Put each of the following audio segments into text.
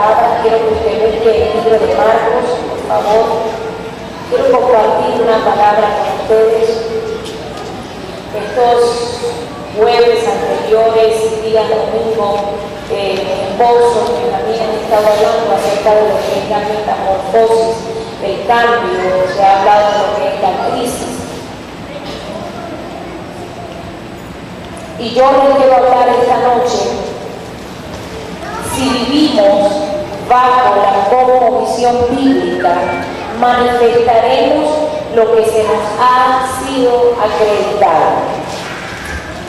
palabra, quiero que usted busque el libro de Marcos, por favor. Quiero compartir una palabra con ustedes. Estos jueves anteriores, días domingo, mi esposo y también han estado hablando acerca de lo que es la metamorfosis, el cambio, se ha hablado de lo que es la crisis. Y yo les quiero hablar esta noche, si vivimos bajo la cosmovisión bíblica, manifestaremos lo que se nos ha sido acreditado.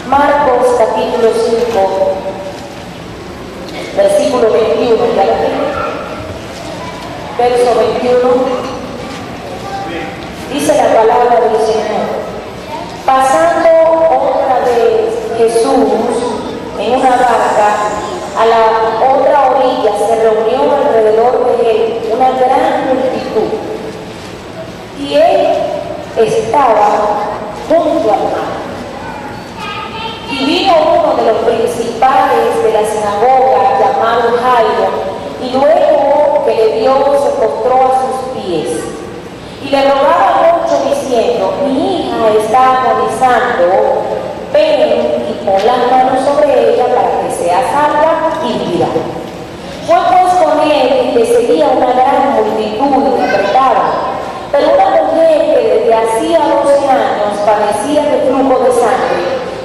Marcos capítulo 5, versículo 21, ¿ya lo tiene? Verso 21, dice la palabra del Señor: pasando otra vez Jesús en una barca a la otra orilla, se reunió alrededor de él una gran multitud, y él estaba junto al mar. Y vino uno de los principales de la sinagoga, llamado Jairo, y luego que le vio, se postró a sus pies y le rogaba mucho, diciendo: mi hija está agonizando, ven y pon las manos sobre ella para que sea salva y viva. Fue pues con él, y le seguía una gran multitud y le apretaba. Pero una mujer que desde hacía 12 años padecía de flujo de sangre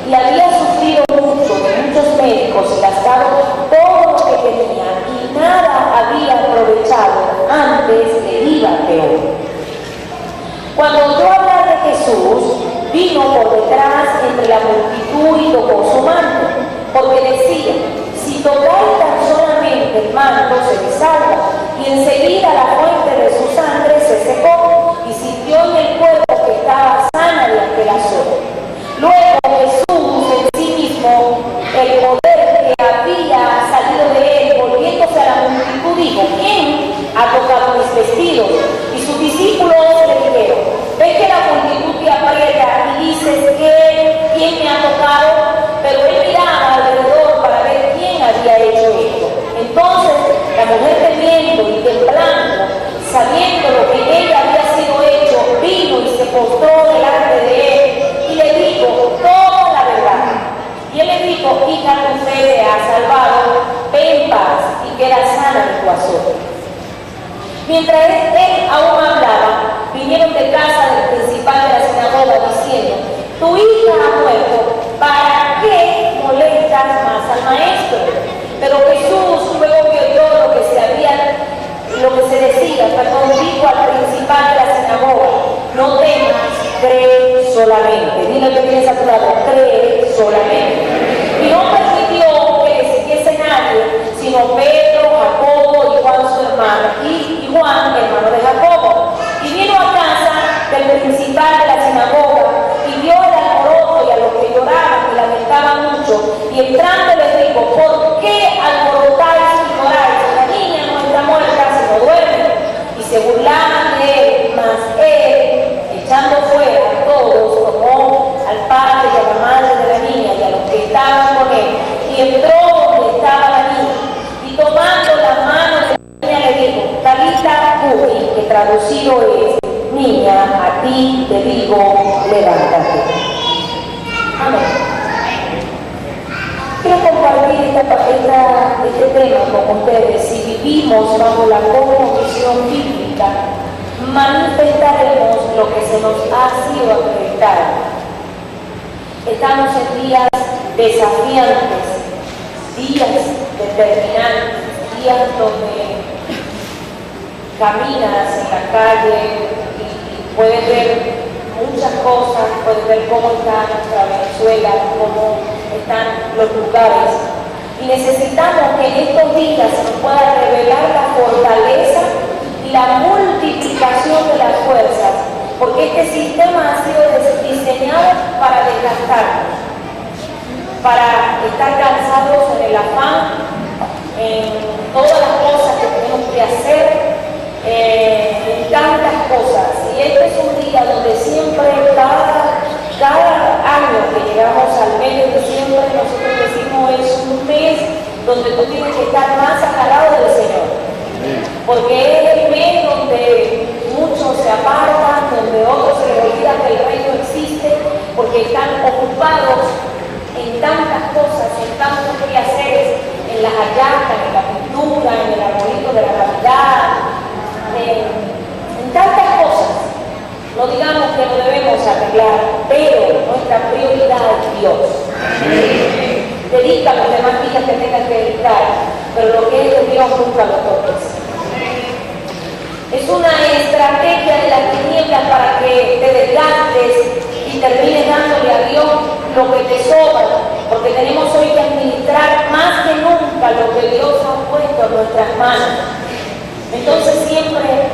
y había sufrido mucho de muchos médicos y gastado todo lo que tenía y nada había aprovechado, antes le iba peor. Cuando oyó hablar de Jesús, vino por detrás entre la multitud y tocó su manto, porque decía: si tocáis tan solamente el manto, seré salva. Y enseguida la fuente de su sangre se secó y sintió en el cuerpo que estaba sana de aquel azote. Luego Jesús en sí mismo, el poder que había salido de él, volviéndose a la multitud, dijo: ¿quién ha tocado mis vestidos? Y sus discípulos le dijeron: ves que la multitud te aprieta y dices que ¿quién me ha tocado? Pero él miraba alrededor para ver quién había hecho esto. Entonces la mujer, temiendo y temblando, sabiendo lo que ella había sido hecho, vino y se postró delante de él y le dijo toda la verdad. Y él le dijo: hija, tu fe te ha salvado, ve en paz y queda sana de tu azote. Mientras él aún hablaba, vinieron de casa del principal de la sinagoga diciendo: tu hija ha muerto, ¿para qué molestas más al maestro? Pero Jesús, luego que oyó lo que se decía, dijo al principal de la sinagoga: no temas, cree solamente. Dile que tienes a tu lado: cree solamente. Y no permitió que le siguiese nadie, sino Pedro, Jacobo y Juan su hermano, y Juan, hermano de Jacobo. Y vino a casa del principal de la sinagoga y vio el alboroto y a los que lloraban y lamentaban mucho, y entrando les dijo: ¿por qué alborotáis y lloráis? La niña no está muerta, sino duerme. Y se burlaban de él, mas él, echando fuera a todos, tomó al padre y a la madre de la niña y a los que estaban con él, y entró donde estaba la niña, y tomando las manos de la niña le dijo: Talita cumi, que traducido es: niña, a ti te digo, levántate. Amén. Quiero compartir este tema con ustedes. Si vivimos bajo la cosmovisión bíblica, manifestaremos lo que se nos ha sido acreditado. Estamos en días desafiantes, días determinantes, días donde caminas en la calle y puedes ver muchas cosas, puedes ver cómo está nuestra Venezuela, cómo están los lugares. Y necesitamos que en estos días se nos pueda revelar la fortaleza y la multiplicación de las fuerzas, porque este sistema ha sido diseñado para desgastarnos, para estar cansados en el afán, en todas las cosas que tenemos que hacer, en tantas cosas. Y este es un día donde siempre, cada año que llegamos al mes de diciembre, nosotros decimos es un mes donde tú tienes que estar más agarrado del Señor. porque es el mes donde muchos se apartan, donde otros se les olvida que el reino existe, porque están ocupados en tantas cosas, en tantos quehaceres, en las hallacas, en la pintura, en el arbolito de la Navidad, en tantas cosas. No digamos que lo debemos arreglar, pero nuestra prioridad es Dios. Dedica los demás días que tengas que dedicar, pero lo que es de Dios nunca lo toques. Es una estrategia de las tinieblas para que te desgastes y termines dándole a Dios lo que te sobra, porque tenemos hoy que administrar más que nunca lo que Dios ha puesto en nuestras manos. Entonces siempre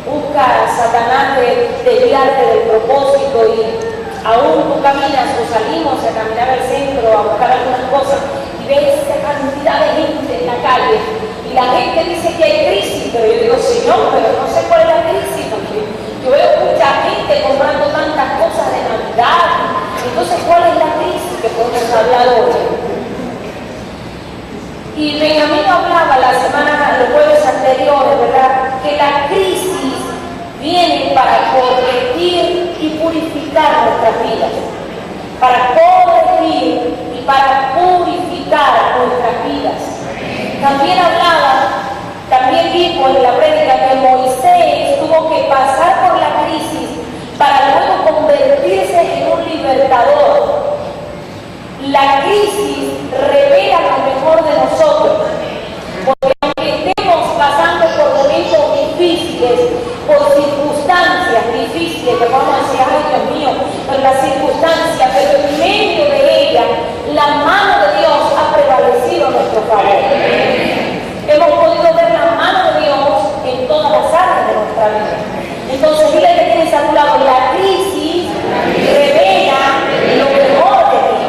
busca Satanás desviarte del propósito, y aún tú caminas o salimos a caminar al centro a buscar algunas cosas y ves esa cantidad de gente en la calle y la gente dice que hay crisis, pero yo digo, Señor, pero no sé cuál es la crisis, porque yo veo mucha gente comprando tantas cosas de Navidad. Entonces, ¿cuál es la crisis que podemos hablar hoy? Y Benjamín hablaba los jueves anteriores, ¿verdad?, que la crisis viene para corregir y purificar nuestras vidas. Para corregir y para purificar nuestras vidas. También dijo en la prédica que Moisés tuvo que pasar por la crisis para luego convertirse en un libertador. La crisis revela lo mejor de nosotros, porque aunque estemos pasando por momentos difíciles, por circunstancias difíciles, que vamos a decir, ay Dios mío, por las circunstancias, pero en medio de ellas, la mano de Dios ha prevalecido a nuestro favor. Hemos podido ver la mano de Dios en todas las áreas de nuestra vida. Entonces, dile que tienes a tu lado, la crisis revela lo mejor de ti.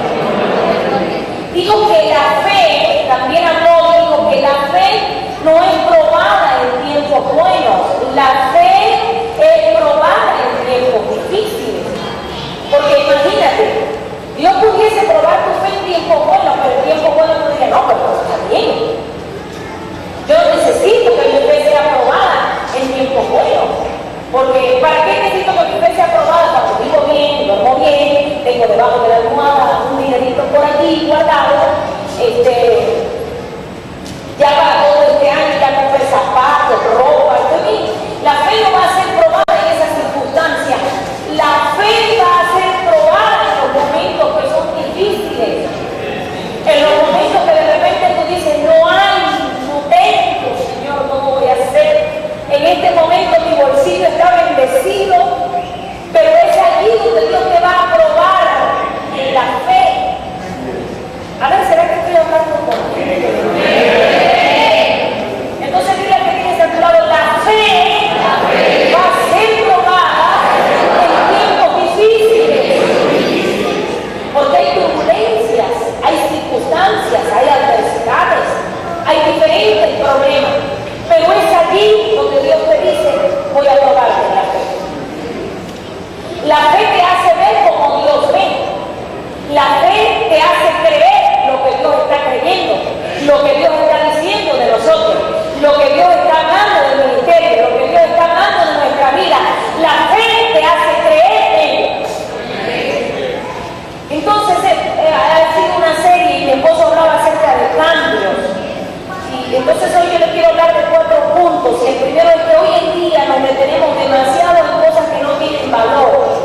Digo que la fe, también digo que la fe no es probada en tiempos buenos, la fe es probada en tiempos difíciles. Porque imagínate, Dios pudiese probar tu fe en tiempos buenos, pero en tiempos buenos tú dices, no, pero está bien. Yo necesito que mi fe sea probada en tiempos buenos. Porque ¿para qué necesito que mi fe sea probada? Cuando vivo bien, duermo bien, tengo debajo de la almohada un dinerito por aquí guardado, ya para todo este año ya compré zapatos, ropa, estoy bien. La fe no va a ser probada en esas circunstancias. La fe va a ser probada en los momentos que son difíciles. En los momentos que de repente tú dices, no tengo, Señor, ¿cómo voy a hacer? En este momento mi bolsillo está bendecido, pero es allí donde Dios te va a probar en la fe. A ver, ¿será que estoy hablando con Entonces dile que tienes a tu lado, la fe va a ser probada en tiempos difíciles. Porque hay turbulencias, hay circunstancias, hay adversidades, hay diferentes problemas. Pero es allí donde Dios te dice, voy a probarte la fe. La fe te hace ver como Dios ve. La fe te hace creer lo que Dios está creyendo, lo que Dios está diciendo de nosotros, lo que Dios está hablando del ministerio, lo que Dios está hablando de nuestra vida. La fe te hace creer en Él. Entonces, ha sido una serie y mi esposo hablaba acerca de cambios. Y entonces hoy yo le quiero hablar de 4 puntos. El primero es que hoy en día nos detenemos demasiado en cosas que no tienen valor,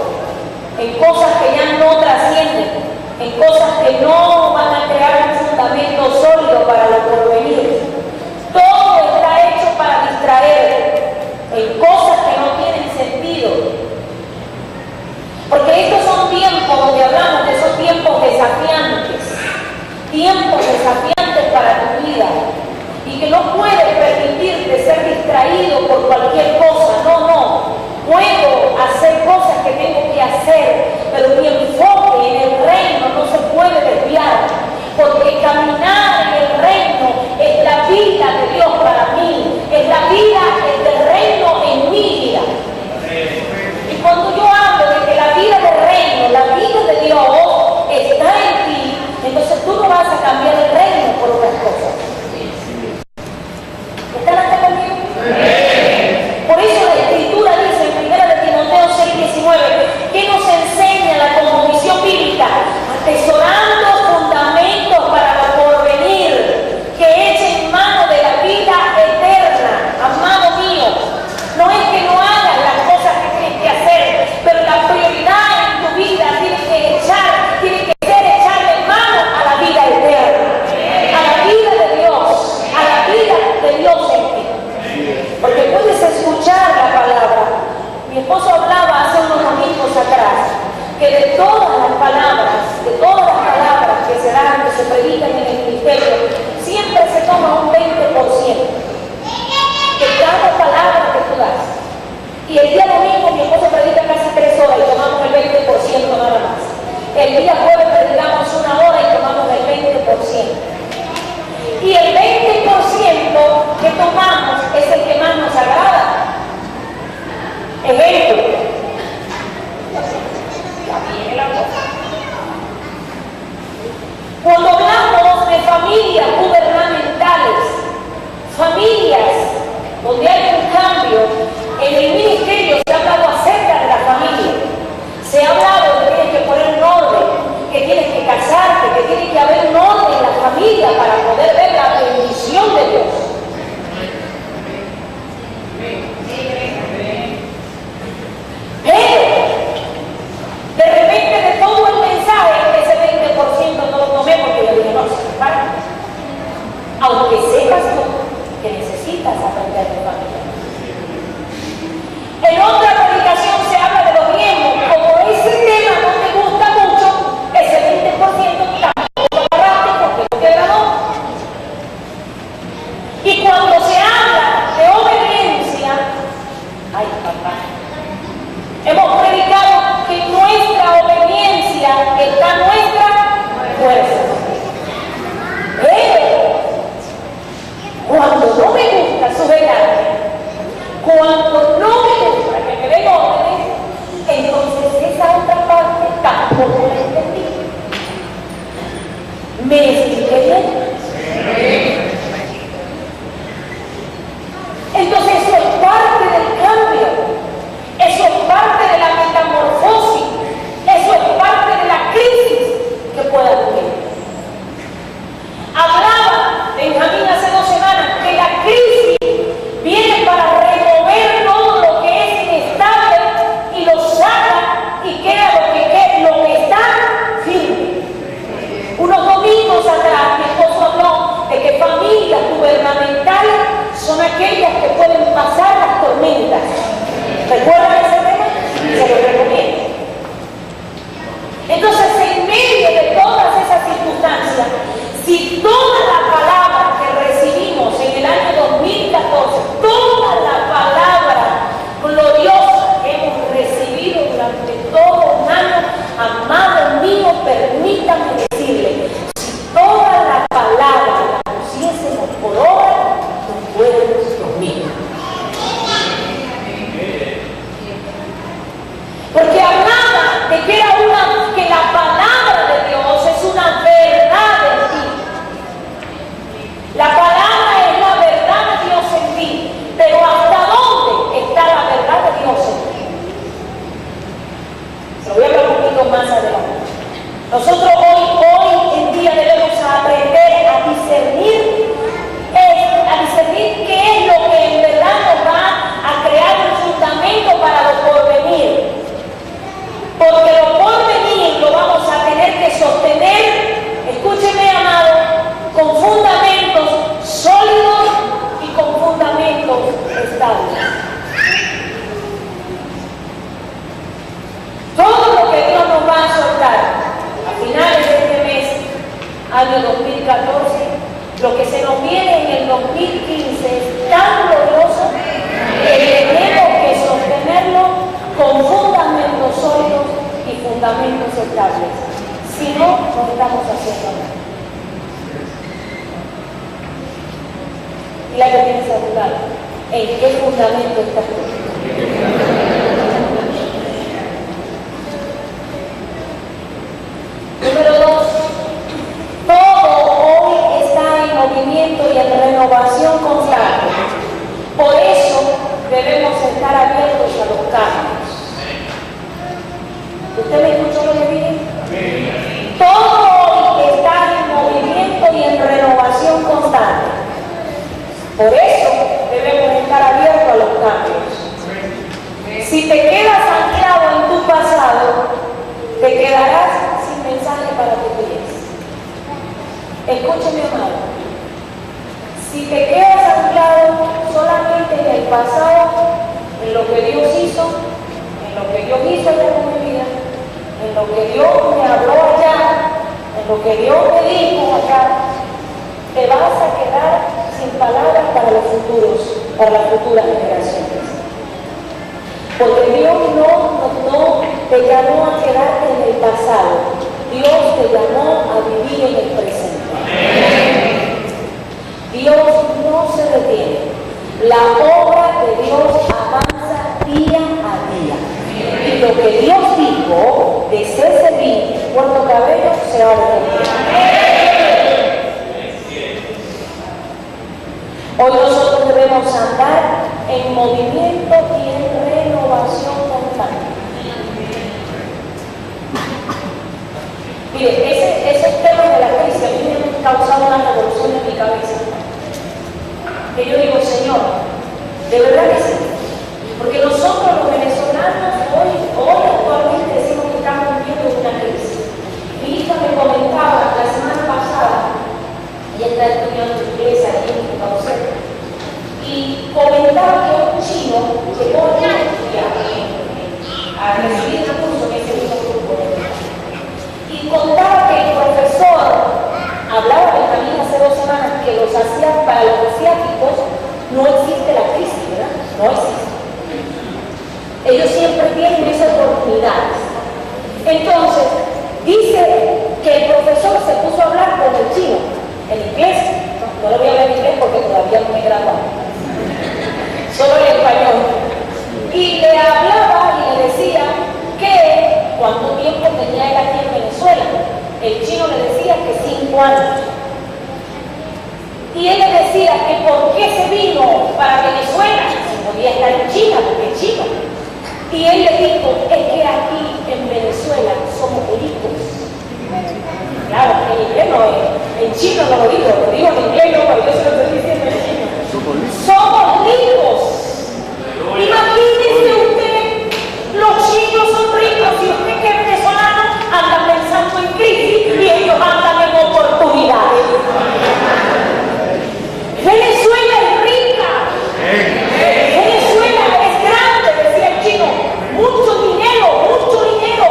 en cosas que ya no trascienden, en cosas que no van a crear un fundamento sólido para lo porvenir. Todo está hecho para distraer en cosas que no tienen sentido. Porque estos son tiempos donde hablamos de esos tiempos desafiantes para tu vida. Y que no puedes permitirte ser distraído por cualquier cosa. No. Puedo hacer cosas que tengo que hacer, pero mi enfoque en el reino no se puede desviar. Porque caminar en el reino es la vida de Dios para mí. Es la vida del reino en mi vida. Y cuando yo hablo de que la vida del reino, la vida de Dios está en ti, entonces tú no vas a cambiar el reino por otras cosas. ¿Están acá conmigo? poder ver la bendición de Dios. Pero, de repente de todo el mensaje, ese 20% no lo tomé porque yo dije, no, se para. Aunque sepas tú que necesitas aprender de familia. En otra predicación se habla de los diezmos. Como ese tema no te gusta mucho, ese 20% tampoco lo agarraste porque no te agradó. Y cuando se habla de obediencia, ay papá, hemos predicado que nuestra obediencia está nuestra fuerza. Pero cuando no me gusta sujetarme, cuando no me gusta que me den órdenes, entonces esa otra parte tampoco la entendí. ¿Me expliqué bien? Entonces eso es parte del cambio, eso es parte de la metamorfosis, eso es parte de la crisis que pueda ocurrir. Hablaba Benjamín hace 2 semanas que la crisis viene para remover todo lo que es inestable y lo saca y queda lo que está firme. Unos domingos atrás mi esposo habló de que familias gubernamentales son aquellas que pueden pasar las tormentas. ¿Recuerdan ese tema? Se lo recomiendo. Entonces, en medio de todas esas circunstancias, si toda la palabra que recibimos en el año 2014, toda la palabra gloriosa que hemos recibido durante todo un año, amado mío, permítanme decirle, si toda la palabra la pusiésemos por obra, no fuéramos dormir. Porque hablaba de que la palabra de Dios es una verdad en ti. La palabra es la verdad de Dios en ti, pero ¿hasta dónde está la verdad de Dios en ti? Se lo voy a hablar un poquito más adelante. Nosotros hoy en día debemos aprender a discernir qué es lo que en verdad nos va a crear un fundamento para lo porvenir. Porque lo porvenir lo vamos a tener que sostener, escúcheme amado, con fundamentos sólidos y con fundamentos estables. Todo lo que Dios nos va a soltar a finales de este mes, año 2014, lo que se nos viene en el 2015 es tan glorioso que tenemos que sostenerlo con fundamentos sólidos y fundamentos estables. Si no, no estamos haciendo nada. Y la que tienes a tu lado, ¿en qué fundamento estás tú? Número 2, todo hoy está en movimiento y en renovación constante. Por eso debemos estar abiertos a los cambios. ¿Usted me escuchó lo que dije? Todo hoy está en movimiento y en renovación constante. Por eso debemos estar abiertos a los cambios. Si te quedas anclado en tu pasado, te quedarás sin mensaje para tus días. Escúcheme, amado. Si te quedas anclado solamente en el pasado, en lo que Dios hizo, en lo que Dios hizo en mi vida, en lo que Dios me habló allá, en lo que Dios me dijo acá, te vas a quedar sin palabras para los futuros, para las futuras generaciones. Porque Dios no te llamó a quedarte en el pasado, Dios te llamó a vivir en el presente. Dios no se detiene. La obra de Dios avanza día a día. Y lo que Dios dijo de César y Puerto Cabello se va a cumplir. Hoy nosotros debemos andar en movimiento y en renovación constante. Mire, esos temas de la crisis a mí me han causado una revolución en mi estudiando inglés allí en Caucet, y comentaba que un chino llegó a recibir el curso en ese mismo grupo de niños. Y contaba que el profesor hablaba de también hace 2 semanas que para los asiáticos no existe la crisis, ¿verdad? No existe. Ellos siempre tienen esas oportunidades. Entonces, dice que el profesor se puso a hablar con el chino, en inglés. No lo voy a hablar en inglés porque todavía no me he graduado. Solo en español. Y le hablaba y le decía que cuánto tiempo tenía él aquí en Venezuela. El chino le decía que 5 años. Y él le decía que por qué se vino para Venezuela, si podía estar en China, porque es China. Y él le dijo, es que aquí en Venezuela somos ricos. Claro, en inglés no es, en chino no lo digo en inglés no, pero yo se lo estoy diciendo en chino. Somos ricos. Imagínese usted, los chinos son ricos y usted que es venezolano anda pensando en crisis y ellos andan en oportunidades. Venezuela es rica. Venezuela es grande, decía el chino. Mucho dinero, mucho dinero.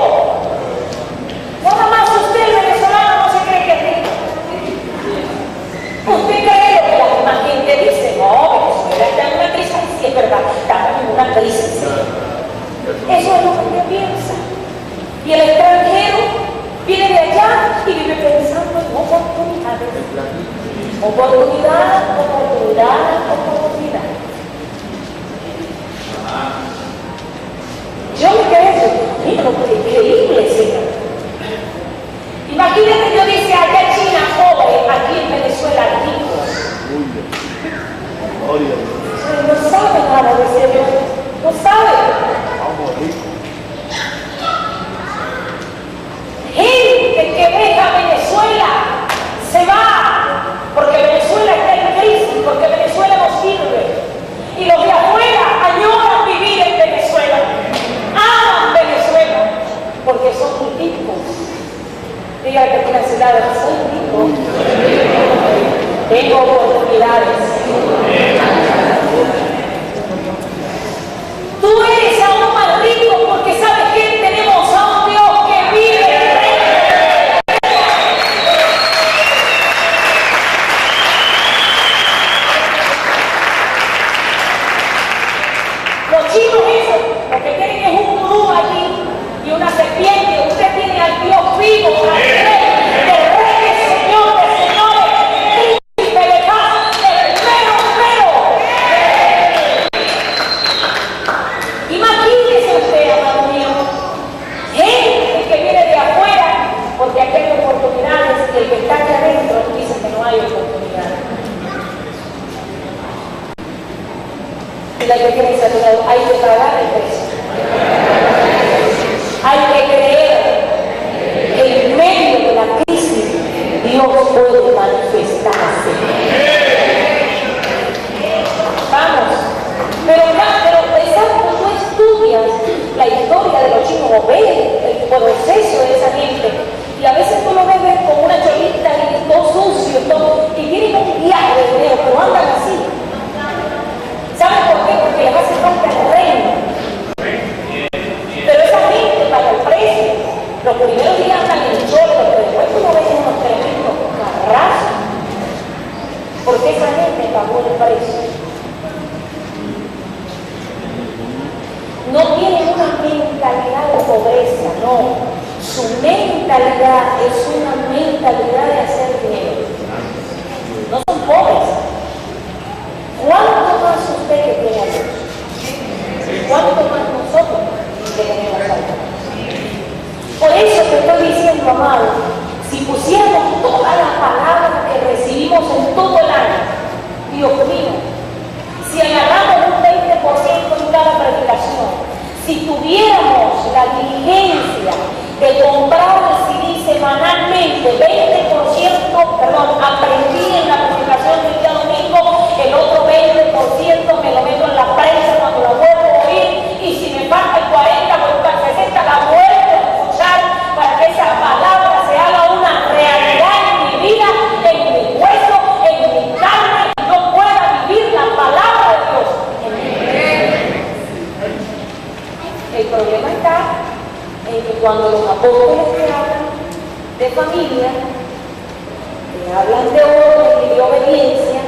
Nada más usted, el venezolano, no se cree que es rico. Usted cree lo que la demás gente dice. No, Venezuela está en una crisis. Sí, es verdad, estamos en una crisis. Eso es lo que usted piensa. Y el extranjero viene de allá y vive pensando en oportunidades. Oportunidad, oportunidad, oportunidad. Yo me quedé, mira, increíble, Señor. Imagínate, yo dice allá China pobre, aquí en Venezuela rico. No sabe nada de Señor, no sabe. Gente que deja Venezuela se va, porque Venezuela está en crisis, porque Venezuela no sirve. Y los de afuera añoran vivir en Venezuela, aman Venezuela, porque son muy ricos. Diga que tiene ciudades, soy rico, tengo oportunidades. Tú eres aún más rico porque sabes que tenemos a un Dios que vive en el reino. Los chinos esos, lo que tienen es un gurú allí y una serpiente. Usted tiene al Dios vivo, al Rey de reyes, Señor de señores, príncipe de paz, el mero. Imagínese usted, amado mío, gente que viene de afuera, porque aquí hay oportunidades y el que está aquí adentro dice que no hay oportunidades. Y la que tiene salud, hay que pagar el precio. Hay que creer que en medio de la crisis Dios puede manifestarse. Vamos, pero cuando tú estudias la historia de los chinos o ves el proceso de esa gente, y a veces tú lo ves con una cholita y todo sucio y tienen un viaje de dinero, pero andan así. ¿Sabes por qué? Porque les hace falta el reino. Pero esa gente paga el precio. Los primeros días andan en chole, pero después tú no ves unos tremendos carrazos. Porque esa gente pagó el precio. No tienen una mentalidad de pobreza, no. Su mentalidad es una mentalidad de hacer dinero. No son pobres. ¿Cuánto más usted que tiene a Dios? ¿Cuánto más nosotros que tenemos a Dios? Por eso te estoy diciendo, amado, si pusiéramos toda la palabra que recibimos en todo el año, Dios mío, si agarramos un 20% en cada predicación, si tuviéramos la diligencia de comprar el CD semanalmente, 20%, aprendí en la predicación del día domingo, el otro 20% me lo meto en la prensa cuando la vuelvo a oír, y si me falta el 40 o el 60 la vuelvo a escuchar para que esa palabra se haga una realidad en mi vida, en mi hueso, en mi familia, te hablan de orden y de obediencia,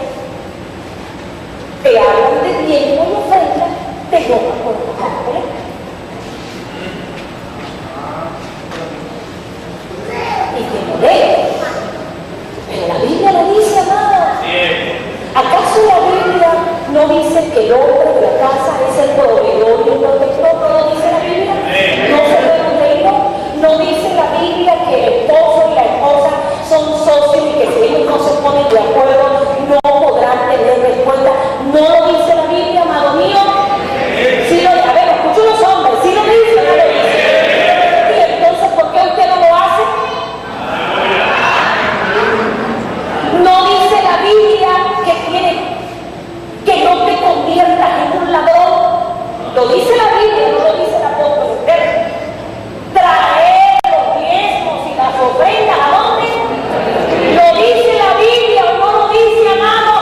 te hablan de tiempo y ofrenda, te toman por tu hambre. Y te molesta. Pero la Biblia lo dice, amada. ¿Acaso la Biblia no dice que el hombre de la casa es el proveedor y el protector? ¿No lo dice la Biblia? ¿No se lo leído? ¿No dice la Biblia que el esposo y la esposa son socios y que si ellos no se ponen de acuerdo no podrán tener respuesta? ¿No lo dice la Biblia, amado mío? Sí lo dice. A ver, escucho los hombres. ¿Sí lo dice o no lo dice? Y entonces, ¿por qué usted no lo hace? No dice la Biblia que no te conviertas en un ladrón. Lo dice la Biblia, no lo dice el apóstol Pedro. Traer los diezmos y las ofrendas, ¿a dónde? Lo dice la Biblia o no lo dice, amado.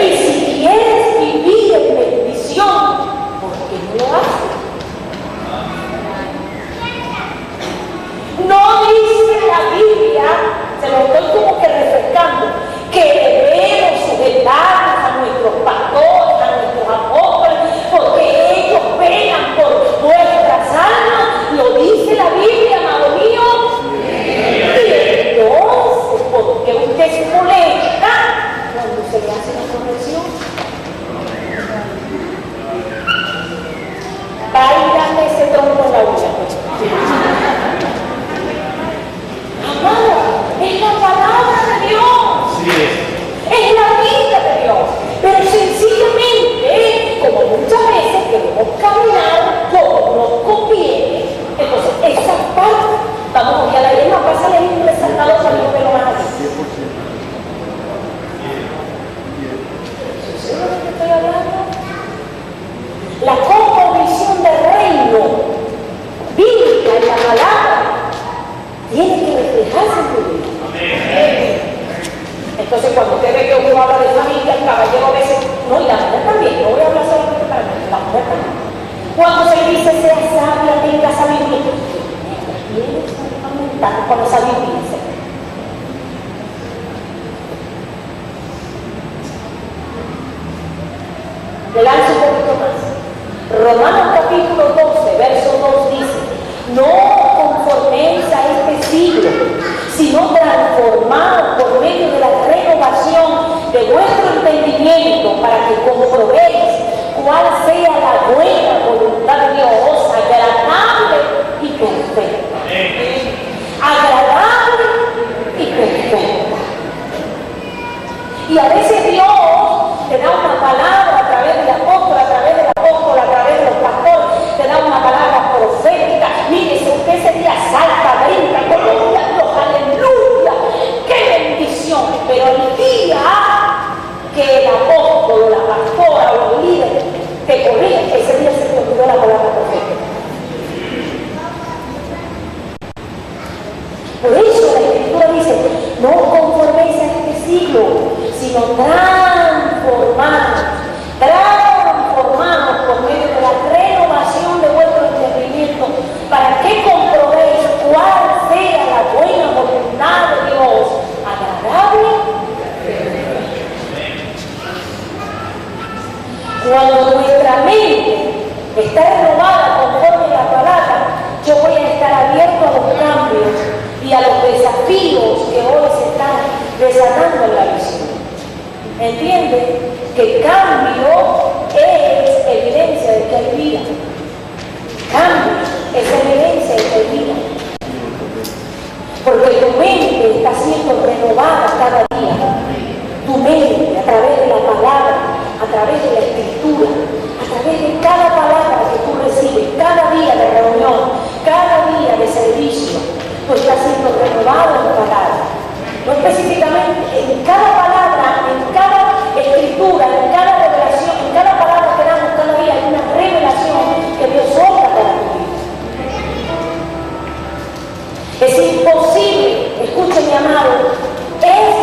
Y si quieres vivir en bendición, ¿por qué no lo haces? No dice la Biblia, se lo estoy como que refrescando, que debemos sujetarnos a nuestros pastores, a nuestros apóstoles, porque ellos velan por vuestras almas. Lo dice la Biblia, amado mío. Y entonces, ¿por qué usted se molesta cuando se le hace una corrección? Va a ir dando ese tronco en la olla. Amado, es la palabra de Dios. Es la vida de Dios. Pero sencillamente, como muchas veces queremos caminar como nos conviene, entonces esa parte, vamos a la ley, no pasa a leer un resaltado para un pelo más así. ¿Sabes de qué estoy hablando? La cosmovisión del reino bíblica en la palabra tiene que reflejarse en tu vida. Entonces, cuando usted ve que uno habla de familia, el caballero a veces, no, y la mujer también, no voy a hablar solamente para mí, la mujer también. Cuando se dice sea sabia, tenga sabiduría, ¿quiénes están aumentando con la sabiduría? Le lanzo un poquito más. Romanos capítulo 12, verso 2 dice: no conforméis a este siglo, sino transformados por medio de la renovación de vuestro entendimiento, para que comprobéis cuál sea la buena voluntad de Dios, agradable y perfecta. Agradable y perfecta. Y a veces Dios te da una palabra a través del apóstol, a través de los pastores, te da una palabra profética. Mire, si usted ese día salta, brinca, gloria a Dios, aleluya, qué bendición. Pero el día que el apóstol o la pastora o los líderes te corrigen, ese día se te olvidó la palabra profética. Por eso la Escritura dice: no conforméis a este siglo, sino transformados por medio de la renovación de vuestro entendimiento, para que comprobéis cuál sea la buena voluntad de Dios, agradable. Cuando nuestra mente está renovada conforme a la palabra, yo voy a estar abierto a los cambios y a los desafíos que hoy se están desatando en la visión. ¿Entiende? Que cambio es evidencia de que hay vida. Cambio es evidencia de que hay vida. Porque tu mente está siendo renovada cada día. Tu mente, a través de la palabra, a través de la escritura, a través de cada palabra que tú recibes, cada día de reunión, cada día de servicio, tú estás siendo renovado en palabra. No específicamente en cada palabra, en cada escritura, en cada revelación, en cada palabra que damos cada día hay una revelación que Dios obra para tu vida. Es imposible, escuche mi amado, es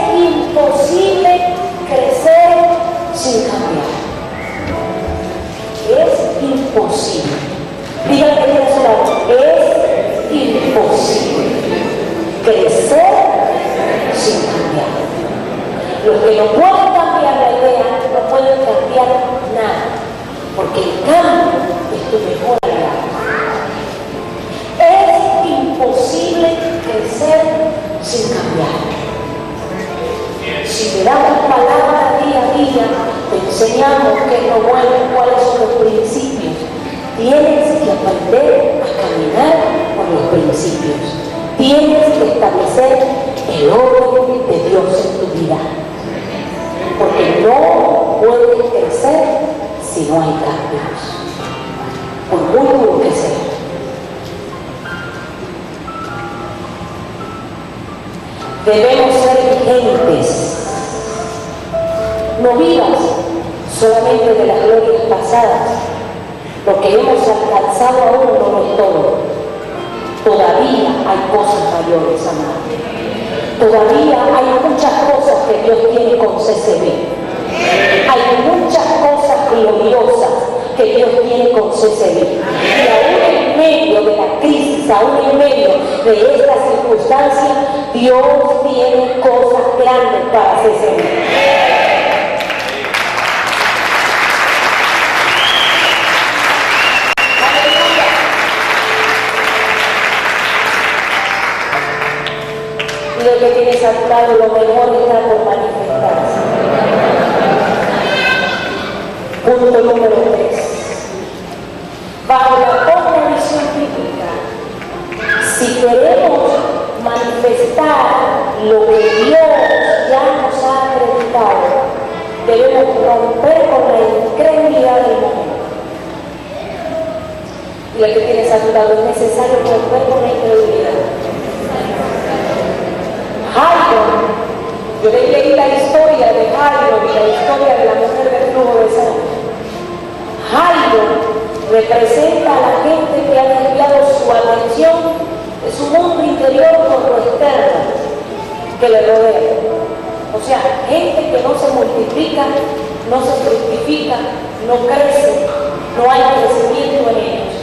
Los que no pueden cambiar la idea, no pueden cambiar nada, porque el cambio es tu mejor aliado. Es imposible crecer sin cambiar. Si te damos palabra día a día, te enseñamos qué es lo bueno, cuáles son los principios. Tienes que aprender a caminar con los principios. Tienes que establecer el orden de Dios en tu vida. Porque no puedes crecer si no hay cambios, por muy duro que sea. Debemos ser gentes. No vivas solamente de las glorias pasadas. Lo que hemos alcanzado aún no es todo. Todavía hay cosas mayores, amados. Todavía hay muchas cosas que Dios tiene con CCB. Hay muchas cosas gloriosas que Dios tiene con CCB. Y aún en medio de la crisis, aún en medio de esta circunstancia, Dios tiene cosas grandes para CCB. Y lo que tienes a tu lado, lo mejor está por manifestarse. Punto número 3. Bajo la corta visión bíblica, si queremos manifestar lo que Dios ya nos ha acreditado, debemos romper con la incredulidad del mundo. Y lo que tienes a tu lado, es necesario romper con la incredulidad. Jairo, yo leí la historia de Jairo y la historia de la mujer del flujo de sangre. Jairo representa a la gente que ha desviado su atención de su mundo interior por lo externo que le rodea. O sea, gente que no se multiplica, no se fructifica, no crece, no hay crecimiento en ellos,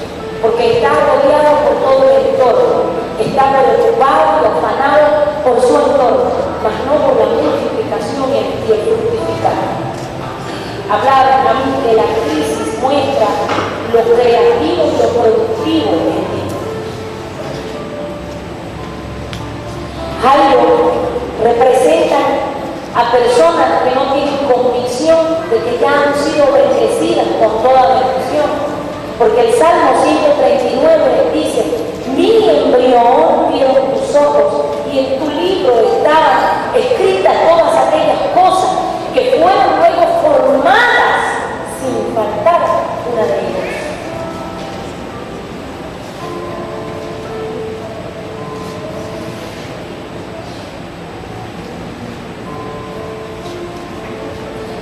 porque está rodeado por todo el entorno, está preocupado y afanado por su entorno, mas no por la multiplicación y el fructificar. Hablar también que la crisis muestra lo creativo y lo productivo en ti. Jairo representa a personas que no tienen convicción de que ya han sido bendecidas con toda bendición. Porque el Salmo 139 dice: mi embrión vieron tus ojos y en tu libro estaban escritas todas aquellas cosas que fueron luego formadas sin faltar una de ellas.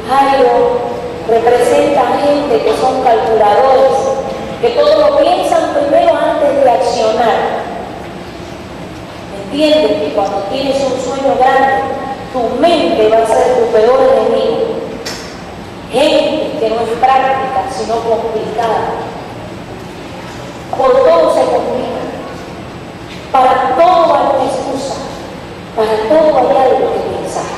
Jairo representa a gente que son calculadores, que todo lo piensan primero antes de accionar. Entienden que cuando tienes un sueño grande, tu mente va a ser tu peor enemigo. Gente que no es práctica, sino complicada. Por todo se complica. Para todo hay una excusa. Para todo hay algo que pensar.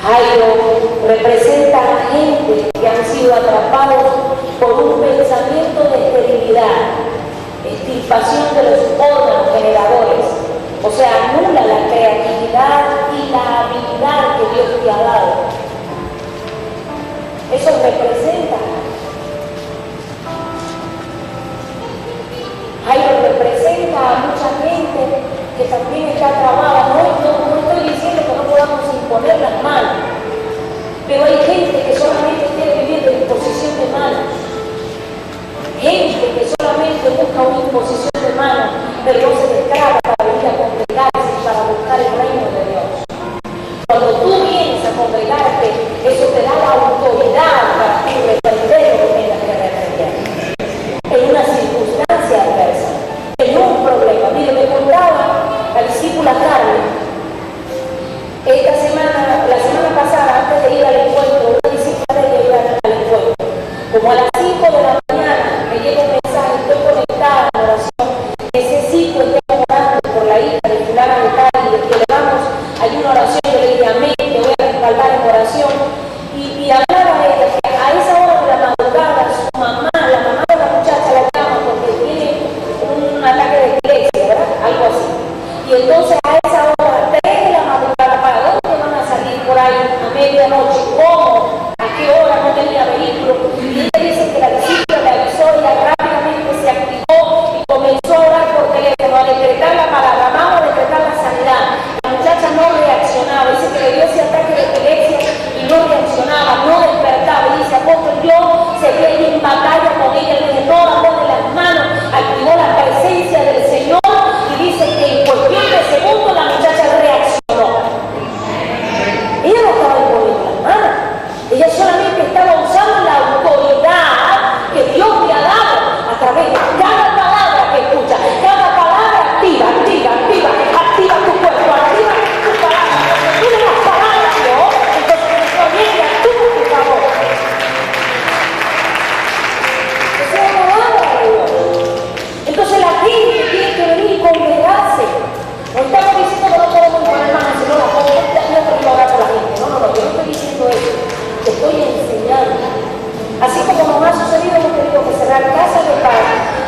Jairo representa a gente que han sido atrapados por un pensamiento de esterilidad, extirpación de los órganos generadores, o sea, anula la creatividad y la habilidad que Dios te ha dado. Eso representa. Jairo representa a mucha gente que también está trabada. No estoy diciendo que no podamos imponer las manos, pero hay gente que solamente quiere vivir de imposición de manos. Gente que solamente busca una imposición de manos, pero no Y entonces a esa hora, 3 de la madrugada, ¿para dónde van a salir por ahí a medianoche? ¿Cómo? ¿A qué hora? No tenía vehículo. Y ella dice que la discípula le avisó, ella rápidamente se activó y comenzó a orar por teléfono, a decretar la palabra, vamos a decretar la sanidad. La muchacha no reaccionaba, dice que le dio ese ataque de epilepsia y no reaccionaba, no despertaba. Y dice, apóstol, yo seguí ahí en batalla con ella, le dije, no, pone las manos, activó la presencia del Señor y dice que en cuestión de segundos la muchacha reaccionó. Ella no estaba imponiendo las manos, ella solamente estaba usando la autoridad que Dios le ha dado a través de cada palabra que escucha, cada palabra activa tu cuerpo, activa tu palabra. Tú le das palabra a Dios, entonces también actúa tu favor. Esa es la palabra de Dios. Entonces la gente tiene que venir y congregarse. No estamos diciendo que no podemos imponer manos, sino la gente no orar por la gente. No, yo no estoy diciendo eso. Te estoy enseñando. Así como nos ha sucedido, hemos tenido que cerrar casas de paz,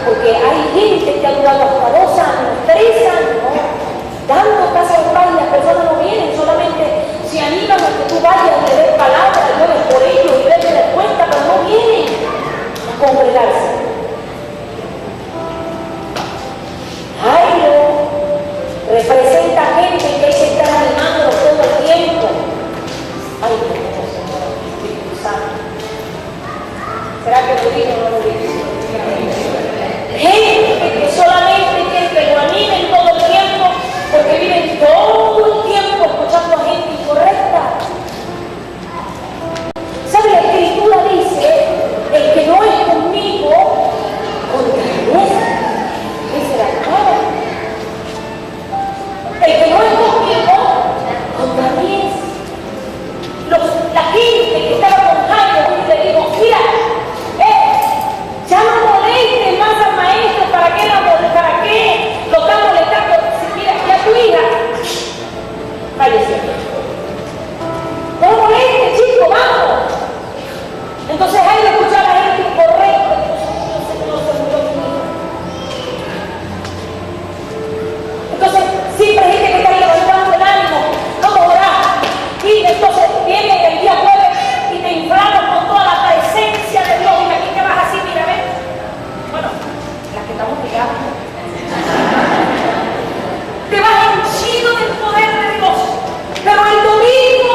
porque hay gente que ha durado hasta 2 años, 3 años, ¿no? Dando casas de paz y las personas no vienen, solamente se animan a que tú vayas y le des palabras, y ores por ellos y des cuenta, pero no vienen a congregarse. Jairo representa gente que hay que estar animando todo el tiempo. Ay, Dios, Espíritu Santo. ¿Será que lo digo o no lo digo? Gente que solamente quiere que lo animen todo el tiempo, porque viven todo el tiempo escuchando a gente incorrecta. ¿Sabe? La Escritura dice, el que no es conmigo, contra mí es. Dice la palabra. El que no es conmigo, contra mí es. La gente que estaba con Jairo y le dijo, mira, ya no molestes más al maestro, ¿para qué lo está molestando? Si mira, ya tu hija falleció. No lo molestes, chico, vamos. Entonces Jairo escuchaba a la gente incorrecta. Entonces, siempre hay gente que está levantando el ánimo, vamos a orar. Y entonces viene el día jueves y te inflamas con toda la presencia de Dios. Y aquí te vas así, mira, ven. Bueno, las que estamos ligadas. Te vas henchido del poder de Dios. Pero el domingo,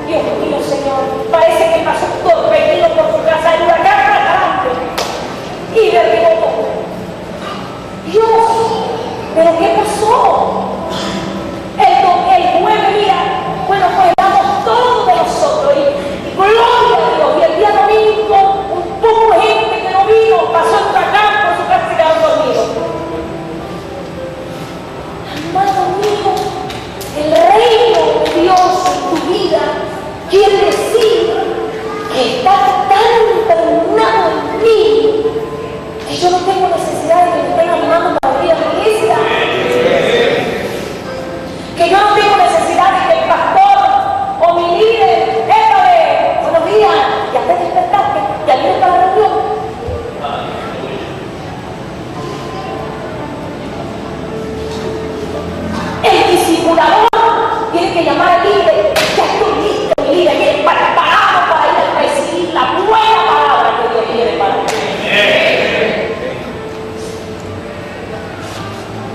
Dios mío, Señor, parece que pasó un torpedido por su casa, el huracán adelante. Y le digo, Dios, ¿pero qué pasó? El jueves, mira, bueno, pues damos todo de nosotros y gloria a Dios. Y el día domingo, un poco de gente que no vino, pasó el huracán por su casa y quedaron dormidos. Amado mío, el reino de Dios en tu vida quiere decir que está tan impregnado en mí que yo no tengo necesidad de que me estén animando para venir a la iglesia. Que yo no tengo necesidad de que el pastor o mi líder, buenos días, ya te despertaste, ya vienes para la reunión. El discipulador tiene que llamar al líder, ya estoy listo, mi líder, viene preparado para ir a recibir la buena palabra que Dios tiene para mí.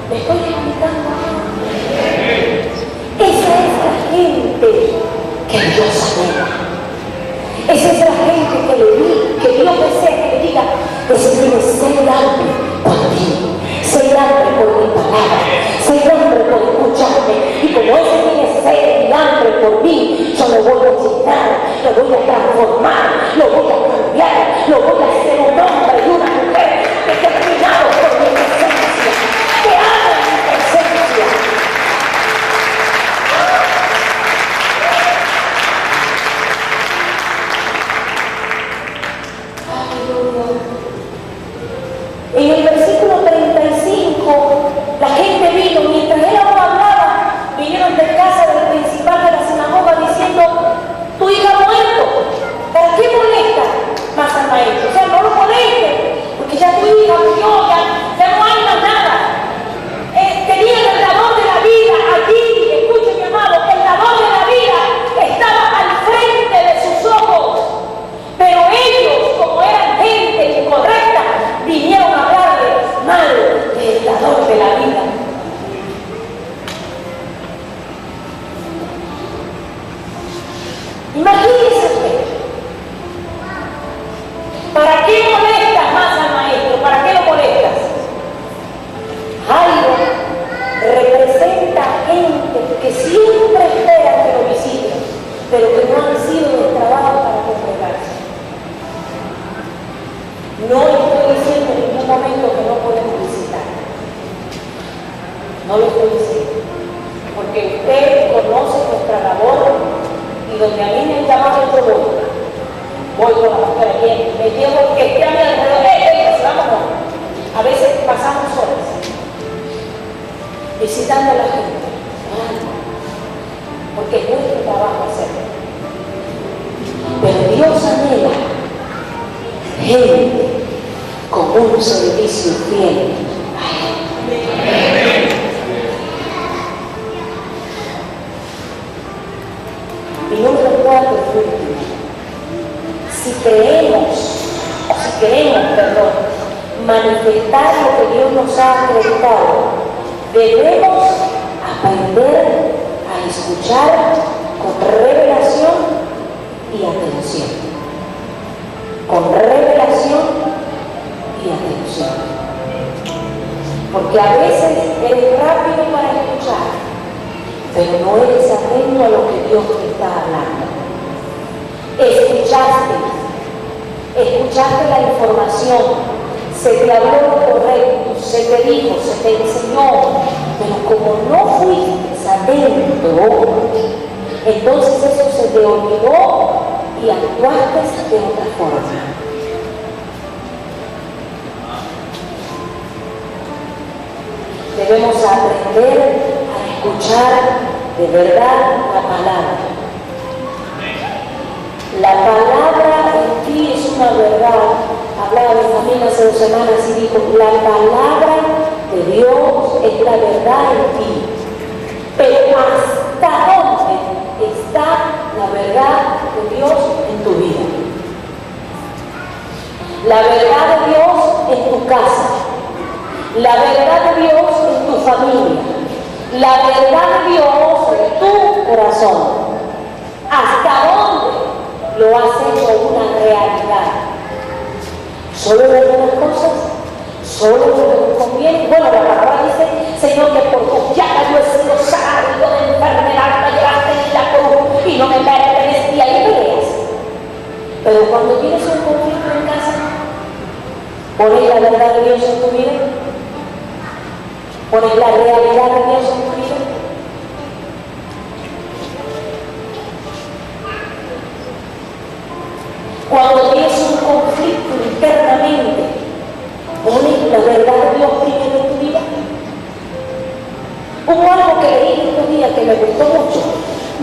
¿Me estoy explicando? Esa es la gente que Dios anhela. Esa es la gente que Dios desea que le diga, ese tiene sed hambre por ti, sed hambre por mi palabra, sed hambre por escucharme. Y como ese tiene sed y hambre por mí, yo lo voy a llenar, lo voy a transformar, lo voy a cambiar, lo voy a hacer un hombre y una mujer determinados por mi presencia, que aman mi presencia. En el versículo 35, la gente No lo estoy diciendo, porque usted conoce nuestra labor y donde a mí me han llamado yo voy con la pastora aquí, me llevo que esté a mi alrededor, vámonos. A veces pasamos horas visitando a la gente, porque es nuestro trabajo hacerlo. Pero Dios anhela gente con un servicio fiel. Y número 4, último, si queremos, manifestar lo que Dios nos ha acreditado, debemos aprender a escuchar con revelación y atención. Con revelación y atención. Porque a veces eres rápido para escuchar, pero no eres atento a lo que Dios te está hablando. Escuchaste la información, se te habló lo correcto, se te dijo, se te enseñó, pero como no fuiste atento, entonces eso se te olvidó y actuaste de otra forma. Debemos aprender a escuchar de verdad la palabra. La palabra en ti es una verdad. Hablaba mi familia hace 2 semanas y dijo, la palabra de Dios es la verdad en ti. Pero ¿hasta dónde está la verdad de Dios en tu vida? La verdad de Dios en tu casa. La verdad de Dios en tu familia. La verdad de Dios en tu corazón. ¿Hasta dónde lo has hecho una realidad? ¿Solo de algunas cosas? ¿Solo lo que nos conviene? Bueno, la palabra dice, Señor, que por tu llaga yo he sido sanado de enfermedad, me llevaste en la cruz y no me pertenece, y ahí peleas. Pero cuando tienes un conflicto en casa, ¿pones la verdad de Dios en tu vida? ¿Pones la realidad de Dios en tu vida? Cuando tienes un conflicto internamente, ¿pones la verdad de Dios primero en tu vida? Hubo algo que leí estos días que me gustó mucho.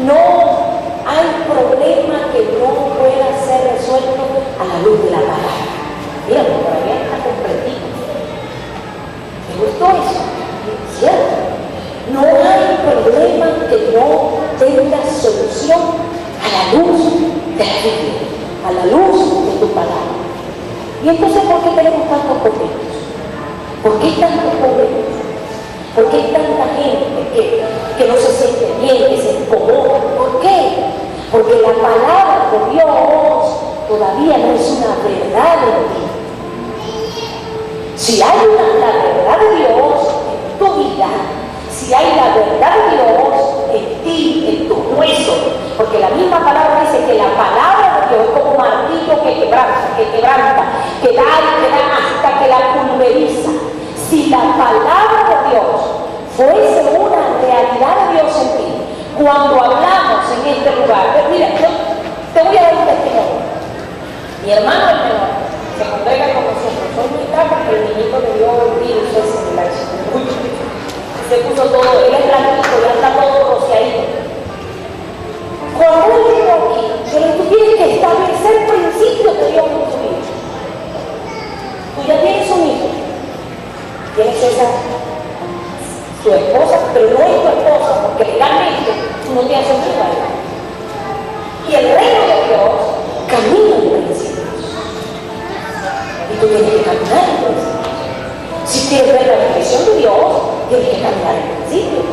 No hay problema que no pueda ser resuelto a la luz de la palabra. Mira, por allá está completito. ¿Me gustó eso? ¿Cierto? No hay problema que no tenga solución a la luz de la Biblia, a la luz de tu palabra. Y entonces, ¿por qué tenemos tantos conflictos? ¿Por qué tantos problemas? ¿Por qué hay tanta gente que no se siente bien, que se incomoda? ¿Por qué? Porque la palabra de Dios todavía no es una verdad en ti. Si hay la verdad de Dios en tu vida, si hay la verdad de Dios en ti, en tus huesos, porque la misma palabra dice que la palabra de Dios es como un martillo que quebranta, que da hasta que la pulveriza. Si la palabra de Dios fuese una realidad de Dios en ti, cuando hablamos en este lugar, mira, yo te voy a dar un testimonio. Mi hermano el menor se congrega con nosotros, soy muy capa que el niñito le dio el virus ese de la chikungunya. Se puso todo, él es blanquito, ya está todo rociadito. Cuando él llegó aquí, pero tú tienes que establecer principios de Dios en tu vida. Tú ya tienes un hijo, tienes tu esposa, pero no es tu esposa, porque legalmente tú no tienes un hijo ahí. Y el reino de Dios camina en principios. Y tú tienes que caminar en principios. Si quieres ver la bendición de Dios, tienes que caminar en principios.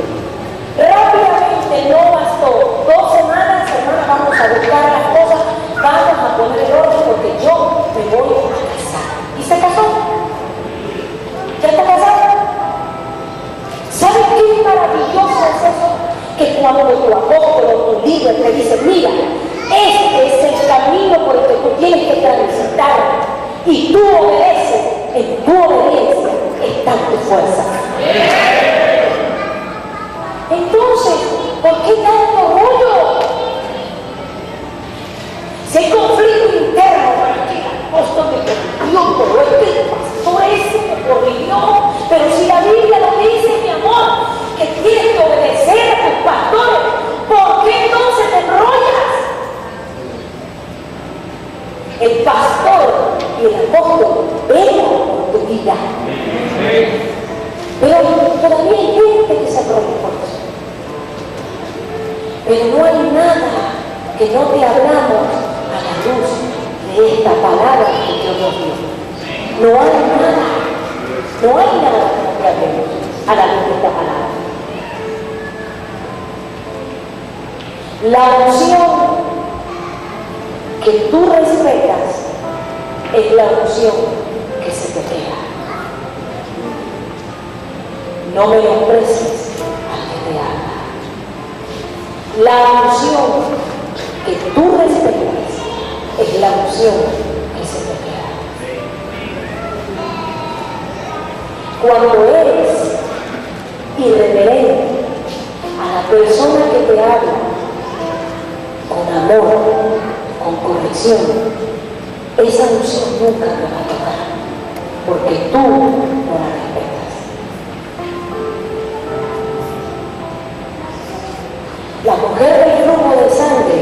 Rápidamente, no bastó 2 semanas, hermana, vamos a buscar las cosas, vamos a poner el orden porque yo me voy a casar. Y se casó. ¿Ya está casado? ¿Sabes qué maravilloso es eso? Que cuando tu apóstol o tu líder te dice, mira, este es el camino por el que tú tienes que transitar, y tú obedeces, en tu obediencia está tu fuerza. que no te hablamos a la luz de esta palabra que Dios nos dio. No hay nada que no te hablemos a la luz de esta palabra. La unción que tú respetas es la unción que se te queda. No menosprecies al que te habla. La unción que tú respetas es la unción que se te queda. Cuando eres irreverente a la persona que te habla con amor, con corrección, esa unción nunca te va a tocar, porque tú no la respetas. La mujer del flujo de sangre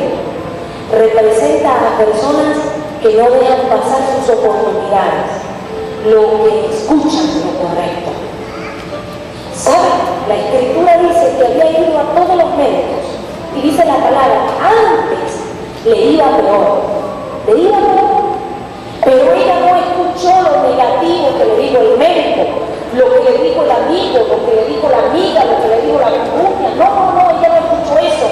representa a personas que no dejan pasar sus oportunidades, lo que escuchan lo correcto. ¿Saben? La Escritura dice que había ido a todos los médicos, y dice la palabra, antes le iba peor, pero ella no escuchó lo negativo que le dijo el médico, lo que le dijo el amigo, lo que le dijo la amiga, lo que le dijo la cuña. No, ella no escuchó eso.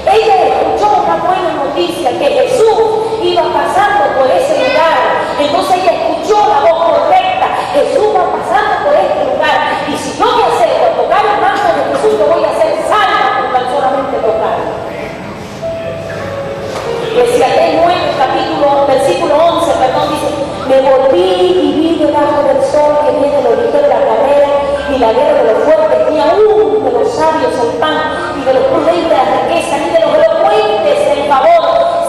Ella escuchó una buena noticia, que Jesús iba pasando por ese lugar. Entonces ella escuchó la voz correcta: Jesús va pasando por este lugar, y si yo me acerco a tocar el manto de Jesús, yo voy a ser salva con tan solamente tocar. Eclesiastés 9, versículo 11, dice: me volví y vi debajo del sol que viene lo ligero de la carrera y la guerra de los fuertes, ni aún de los sabios el pan, ni de los prudentes la riqueza, ni de los elocuentes el favor,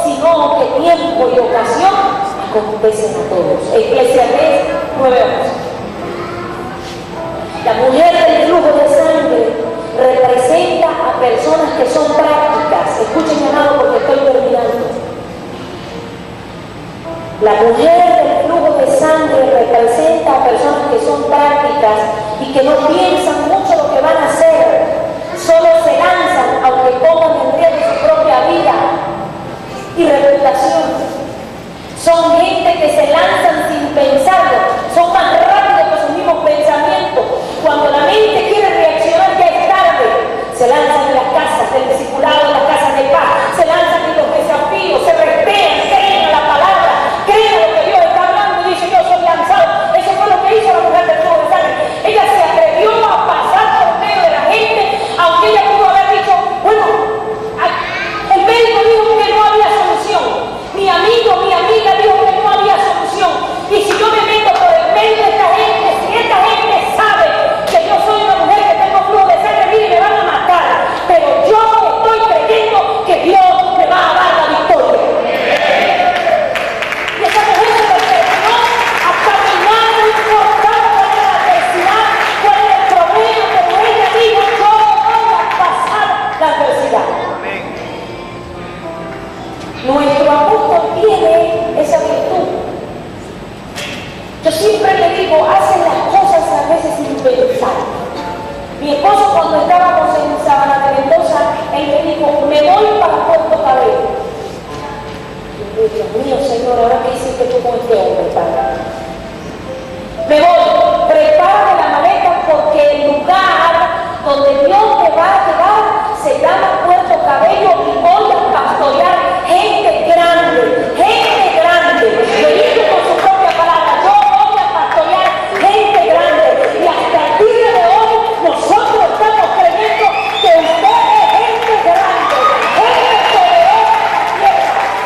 sino que tiempo y ocasión acontecen a todos. Eclesiastés 9:11. La mujer del flujo de sangre representa a personas que son prácticas. Escuchen, mi amado, porque estoy terminando. La mujer del flujo de sangre representa a personas que son prácticas y que no piensan mucho lo que van a hacer, solo se lanzan aunque pongan en riesgo su propia vida y reputación. Son gente que se lanzan sin pensarlo, son más rápidos que sus mismos pensamientos. Cuando la mente quiere reaccionar, ya es tarde. Se lanzan en las casas del discipulado, en las casas de paz, se lanzan en los desafíos, se respetan, creen a la palabra, creen a lo que Dios está hablando y dice: yo soy lanzado. Eso fue lo que hizo la mujer del flujo de sangre. Ella se atrevió a pasar por medio de la gente, aunque ella pudo haber dicho: bueno, el médico dijo que no había solución, mi amigo, mi amiga dijo que no había solución, y si yo me meto por el medio de esta gente, si esta gente sabe que yo soy una mujer que tengo flujo de sangre, mire, me van a matar, pero yo estoy creyendo que Dios me va a dar la victoria. Y esa mujer se determinó a caminar, no importaba cuál era la adversidad, cuál era el problema, pero ella dijo: yo voy a pasar la adversidad. Nuestro apóstol tiene esa virtud. Yo siempre le digo: hacen las cosas a veces sin pensar. Mi esposo, cuando estábamos en Sabana de Mendoza, él me dijo: me voy para Puerto Cabello. Y yo, Dios mío, Señor, ¿ahora qué hiciste tú con este hombre, Padre? Me voy, prepárame la maleta, porque el lugar donde Dios te va a llevar se llama Puerto Cabello, y voy a pastorear gente grande, gente grande. Lo dijo con su propia palabra: yo voy a pastorear gente grande. Y hasta el día de hoy nosotros estamos creyendo que usted es gente grande, gente poderosa,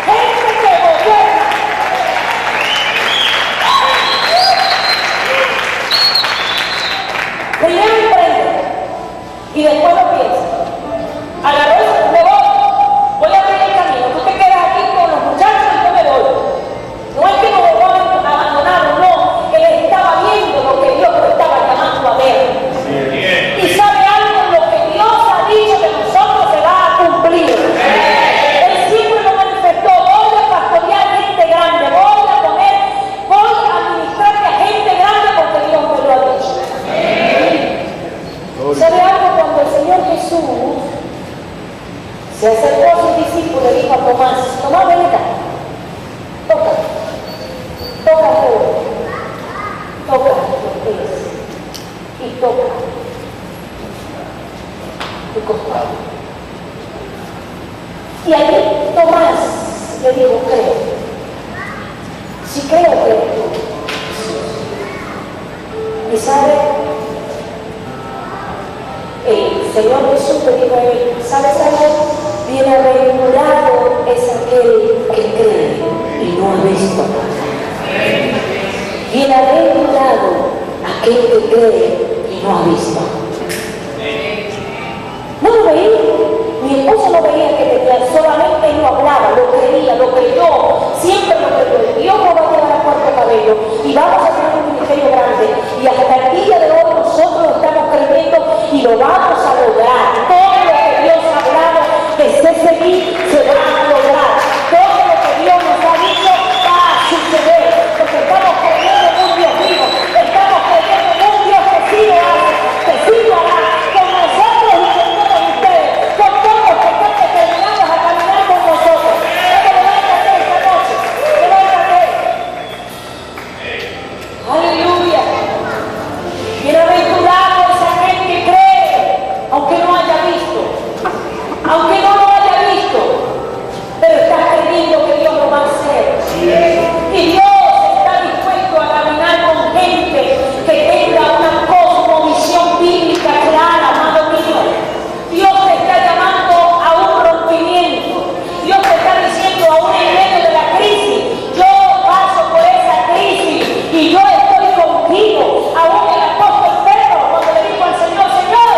gente que gobierna. Primero emprende y después lo piensa. Agarró eso, me voy a abrir el camino. Tú te quedas aquí con los muchachos y yo me voy. No es que nos dejó abandonados, no. Él estaba viendo lo que Dios lo estaba llamando a ver. Y sabe algo: lo que Dios ha dicho de nosotros se va a cumplir. Él siempre lo manifestó: voy a pastorear gente grande, voy a administrar a gente grande, porque Dios me lo ha dicho. ¿Sabe algo? Cuando el Señor Jesús se acercó a sus discípulos, Jesús le dijo a Tomás, Tomás, ven acá, toca los pies y toca tu costado. Y ahí Tomás le dijo, creo. Si creo que eres tú. Y sabe, el Señor Jesús le dijo a él, ¿sabes algo? Bienaventurado es aquel que cree y no ha visto. Bienaventurado aquel que cree y no ha visto. No lo veía. Mi esposo no veía que tenía, solamente no hablaba, lo creía, lo creyó, siempre lo creyó. Dios nos va a llevar a Puerto Cabello y vamos a tener un ministerio grande. Y hasta el día de hoy nosotros estamos creyendo y lo vamos a lograr. Todo lo que Dios ha hablado de CCI se va a lograr. Todo lo que Dios nos ha dicho va a suceder. Porque estamos creyendo en un Dios vivo. Estamos creyendo en un Dios que sí lo hace, que sí lo hará. Con nosotros y con todos ustedes. Con todos los que están determinados a caminar con nosotros. ¿Qué le va a hacer esta noche? ¿Qué le va a hacer? Aleluya. Bienaventurado es aquel que cree, aunque no haya visto. Aunque no lo haya visto, pero está creyendo que Dios lo va a hacer. Y Dios está dispuesto a caminar con gente que tenga una cosmovisión bíblica clara, amado mío. Dios te está llamando a un rompimiento. Dios te está diciendo aún en medio de la crisis, yo paso por esa crisis y yo estoy contigo. Aún el apóstol Pedro, cuando le dijo al Señor, Señor,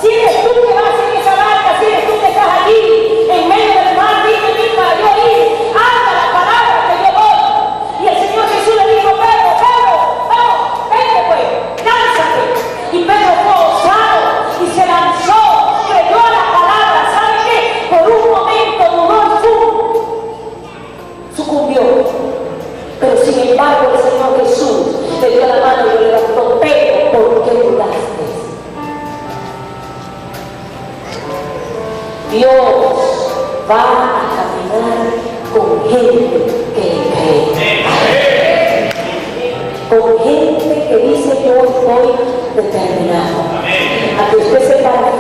si eres tú que vas en esa barca, si eres tú que estás allí, en medio del mar, dime para yo ir, habla la palabra que yo doy. Y el Señor Jesús le dijo, Pedro, vamos, vente pues, lánzate. Y Pedro fue osado y se lanzó, creyó a la palabra. ¿Sabe qué? Por un momento dudó y sucumbió. Pero sin embargo el Señor Jesús le dio la mano y le levantó. Pedro, ¿por qué dudaste? Dios va a caminar con gente que le cree. Con gente que dice yo estoy determinado. A que usted se para